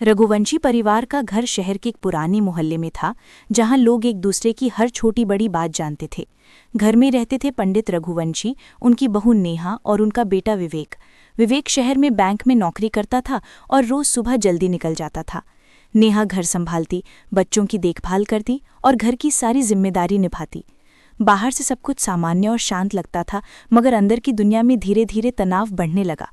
रघुवंशी परिवार का घर शहर के एक पुराने मोहल्ले में था, जहां लोग एक दूसरे की हर छोटी बड़ी बात जानते थे। घर में रहते थे पंडित रघुवंशी, उनकी बहू नेहा और उनका बेटा विवेक। विवेक शहर में बैंक में नौकरी करता था और रोज सुबह जल्दी निकल जाता था। नेहा घर संभालती, बच्चों की देखभाल करती और घर की सारी जिम्मेदारी निभाती। बाहर से सब कुछ सामान्य और शांत लगता था, मगर अंदर की दुनिया में धीरे धीरे तनाव बढ़ने लगा।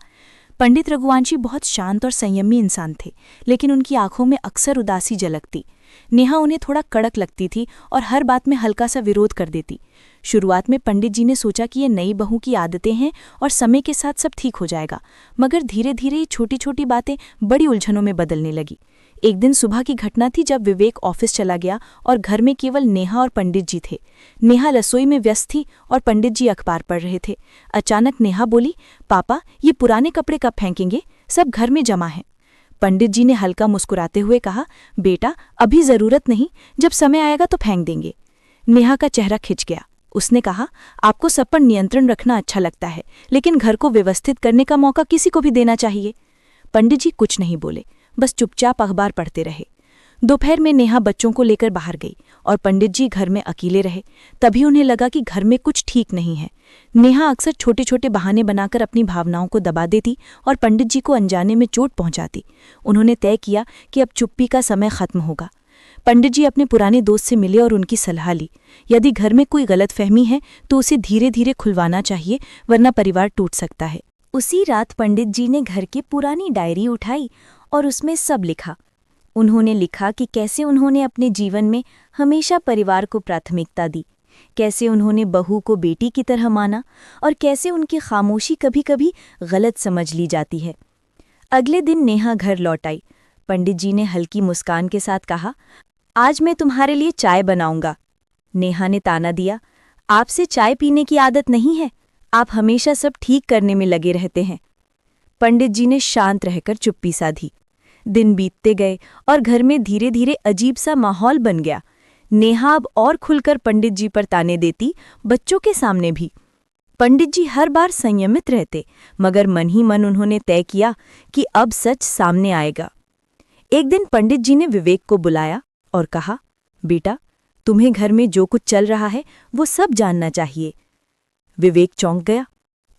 पंडित रघुवंशी बहुत शांत और संयमी इंसान थे, लेकिन उनकी आंखों में अक्सर उदासी झलकती। नेहा उन्हें थोड़ा कड़क लगती थी और हर बात में हल्का सा विरोध कर देती। शुरुआत में पंडित जी ने सोचा कि ये नई बहू की आदतें हैं और समय के साथ सब ठीक हो जाएगा, मगर धीरे धीरे ये छोटी छोटी बातें बड़ी उलझनों में बदलने लगी। एक दिन सुबह की घटना थी, जब विवेक ऑफिस चला गया और घर में केवल नेहा और पंडित जी थे। नेहा रसोई में व्यस्त थी और पंडित जी अखबार पढ़ रहे थे। अचानक नेहा बोली, पापा, ये पुराने कपड़े कब फेंकेंगे? सब घर में जमा हैं। पंडित जी ने हल्का मुस्कुराते हुए कहा, बेटा, अभी जरूरत नहीं, जब समय आएगा तो फेंक देंगे। नेहा का चेहरा खिंच गया। उसने कहा, आपको सब पर नियंत्रण रखना अच्छा लगता है, लेकिन घर को व्यवस्थित करने का मौका किसी को भी देना चाहिए। पंडित जी कुछ नहीं बोले, बस चुपचाप अखबार पढ़ते रहे। दोपहर में नेहा बच्चों को लेकर बाहर गई और पंडित जी घर में अकेले रहे। तभी उन्हें लगा कि घर में कुछ ठीक नहीं है। नेहा अक्सर छोटे छोटे बहाने बनाकर अपनी भावनाओं को दबा देती और पंडित जी को अनजाने में चोट पहुंचाती। उन्होंने तय किया कि अब चुप्पी का समय खत्म होगा। पंडित जी अपने पुराने दोस्त से मिले और उनकी सलाह ली। यदि घर में कोई गलतफहमी है तो उसे धीरे धीरे खुलवाना चाहिए, वरना परिवार टूट सकता है। उसी रात पंडित जी ने घर की पुरानी डायरी उठाई और उसमें सब लिखा। उन्होंने लिखा कि कैसे उन्होंने अपने जीवन में हमेशा परिवार को प्राथमिकता दी, कैसे उन्होंने बहू को बेटी की तरह माना और कैसे उनकी खामोशी कभी कभी गलत समझ ली जाती है। अगले दिन नेहा घर लौट आई। पंडित जी ने हल्की मुस्कान के साथ कहा, आज मैं तुम्हारे लिए चाय बनाऊंगा। नेहा ने ताना दिया, आपसे चाय पीने की आदत नहीं है, आप हमेशा सब ठीक करने में लगे रहते हैं। पंडित जी ने शांत रहकर चुप्पी साधी। दिन बीतते गए और घर में धीरे धीरे अजीब सा माहौल बन गया। नेहा अब और खुलकर पंडित जी पर ताने देती, बच्चों के सामने भी। पंडित जी हर बार संयमित रहते, मगर मन ही मन उन्होंने तय किया कि अब सच सामने आएगा। एक दिन पंडित जी ने विवेक को बुलाया और कहा, बेटा, तुम्हें घर में जो कुछ चल रहा है वो सब जानना चाहिए। विवेक चौंक गया।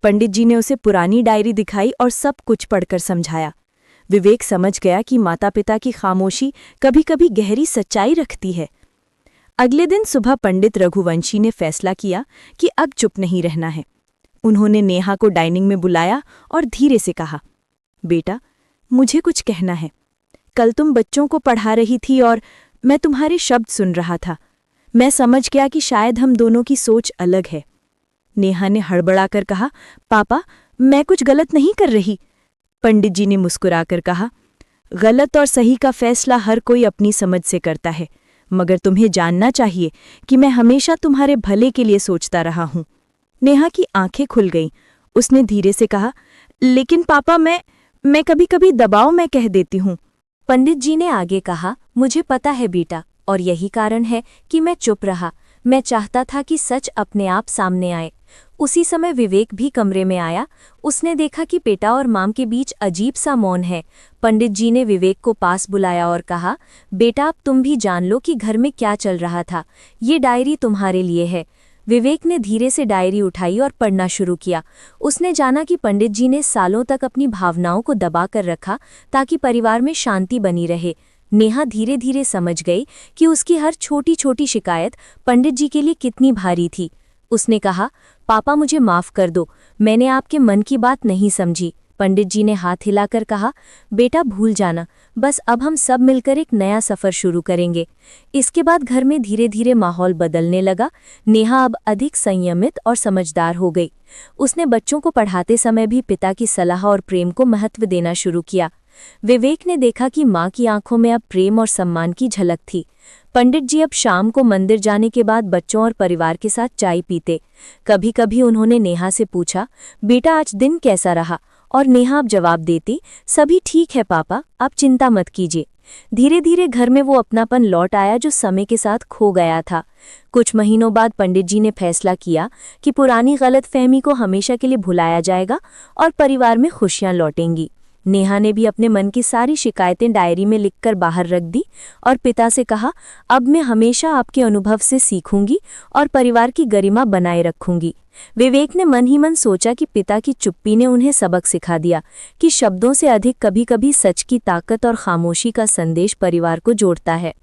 पंडित जी ने उसे पुरानी डायरी दिखाई और सब कुछ पढ़कर समझाया। विवेक समझ गया कि माता पिता की खामोशी कभी कभी गहरी सच्चाई रखती है। अगले दिन सुबह पंडित रघुवंशी ने फैसला किया कि अब चुप नहीं रहना है। उन्होंने नेहा को डाइनिंग में बुलाया और धीरे से कहा, बेटा, मुझे कुछ कहना है। कल तुम बच्चों को पढ़ा रही थी और मैं तुम्हारे शब्द सुन रहा था। मैं समझ गया कि शायद हम दोनों की सोच अलग है। नेहा ने हड़बड़ाकर कहा, पापा, मैं कुछ गलत नहीं कर रही। पंडित जी ने मुस्कुराकर कहा, गलत और सही का फैसला हर कोई अपनी समझ से करता है, मगर तुम्हें जानना चाहिए कि मैं हमेशा तुम्हारे भले के लिए सोचता रहा हूं। नेहा की आंखें खुल गईं। उसने धीरे से कहा, लेकिन पापा, मैं कभी कभी दबाव में कह देती हूं। पंडित जी ने आगे कहा, मुझे पता है बेटा, और यही कारण है कि मैं चुप रहा। मैं चाहता था कि सच अपने आप सामने आए। उसी समय विवेक भी कमरे में आया। उसने देखा कि बेटा और माम के बीच अजीब सा मौन है। पंडित जी ने विवेक को पास बुलाया और कहा, बेटा, अब तुम भी जान लो कि घर में क्या चल रहा था। ये डायरी तुम्हारे लिए है। विवेक ने धीरे से डायरी उठाई और पढ़ना शुरू किया। उसने जाना कि पंडित जी ने सालों तक अपनी भावनाओं को दबा कर रखा ताकि परिवार में शांति बनी रहे। नेहा धीरे धीरे समझ गई कि उसकी हर छोटी छोटी शिकायत पंडित जी के लिए कितनी भारी थी। उसने कहा, पापा, मुझे माफ कर दो, मैंने आपके मन की बात नहीं समझी। पंडित जी ने हाथ हिलाकर कहा, बेटा, भूल जाना, बस अब हम सब मिलकर एक नया सफर शुरू करेंगे। इसके बाद घर में धीरे धीरे माहौल बदलने लगा। नेहा अब अधिक संयमित और समझदार हो गई। उसने बच्चों को पढ़ाते समय भी पिता की सलाह और प्रेम को महत्व देना शुरू किया। विवेक ने देखा कि माँ की आंखों में अब प्रेम और सम्मान की झलक थी। पंडित जी अब शाम को मंदिर जाने के बाद बच्चों और परिवार के साथ चाय पीते। कभी कभी उन्होंने नेहा से पूछा, बेटा, आज दिन कैसा रहा? और नेहा अब जवाब देती, सभी ठीक है पापा, आप चिंता मत कीजिए। धीरे धीरे घर में वो अपनापन लौट आया जो समय के साथ खो गया था। कुछ महीनों बाद पंडित जी ने फैसला किया कि पुरानी गलतफहमी को हमेशा के लिए भुलाया जाएगा और परिवार में खुशियां लौटेंगी। नेहा ने भी अपने मन की सारी शिकायतें डायरी में लिखकर बाहर रख दी और पिता से कहा, अब मैं हमेशा आपके अनुभव से सीखूंगी और परिवार की गरिमा बनाए रखूंगी। विवेक ने मन ही मन सोचा कि पिता की चुप्पी ने उन्हें सबक सिखा दिया कि शब्दों से अधिक कभी-कभी सच की ताकत और खामोशी का संदेश परिवार को जोड़ता है।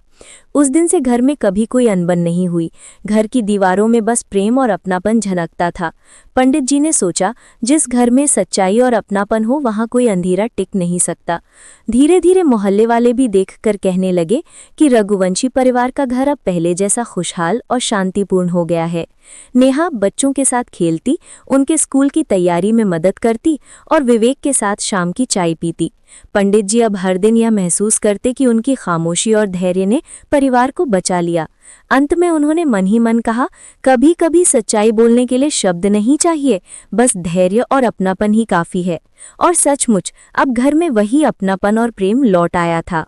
उस दिन से घर में कभी कोई अनबन नहीं हुई। घर की दीवारों में बस प्रेम और अपनापन झलकता था। पंडित जी ने सोचा, जिस घर में सच्चाई और अपनापन हो वहाँ कोई अंधेरा टिक नहीं सकता। धीरे धीरे मोहल्ले वाले भी देखकर कहने लगे कि रघुवंशी परिवार का घर अब पहले जैसा खुशहाल और शांतिपूर्ण हो गया है। नेहा बच्चों के साथ खेलती, उनके स्कूल की तैयारी में मदद करती और विवेक के साथ शाम की चाय पीती। पंडित जी अब हर दिन यह महसूस करते कि उनकी खामोशी और धैर्य ने परिवार को बचा लिया। अंत में उन्होंने मन ही मन कहा, कभी कभी सच्चाई बोलने के लिए शब्द नहीं चाहिए, बस धैर्य और अपनापन ही काफी है। और सचमुच अब घर में वही अपनापन और प्रेम लौट आया था।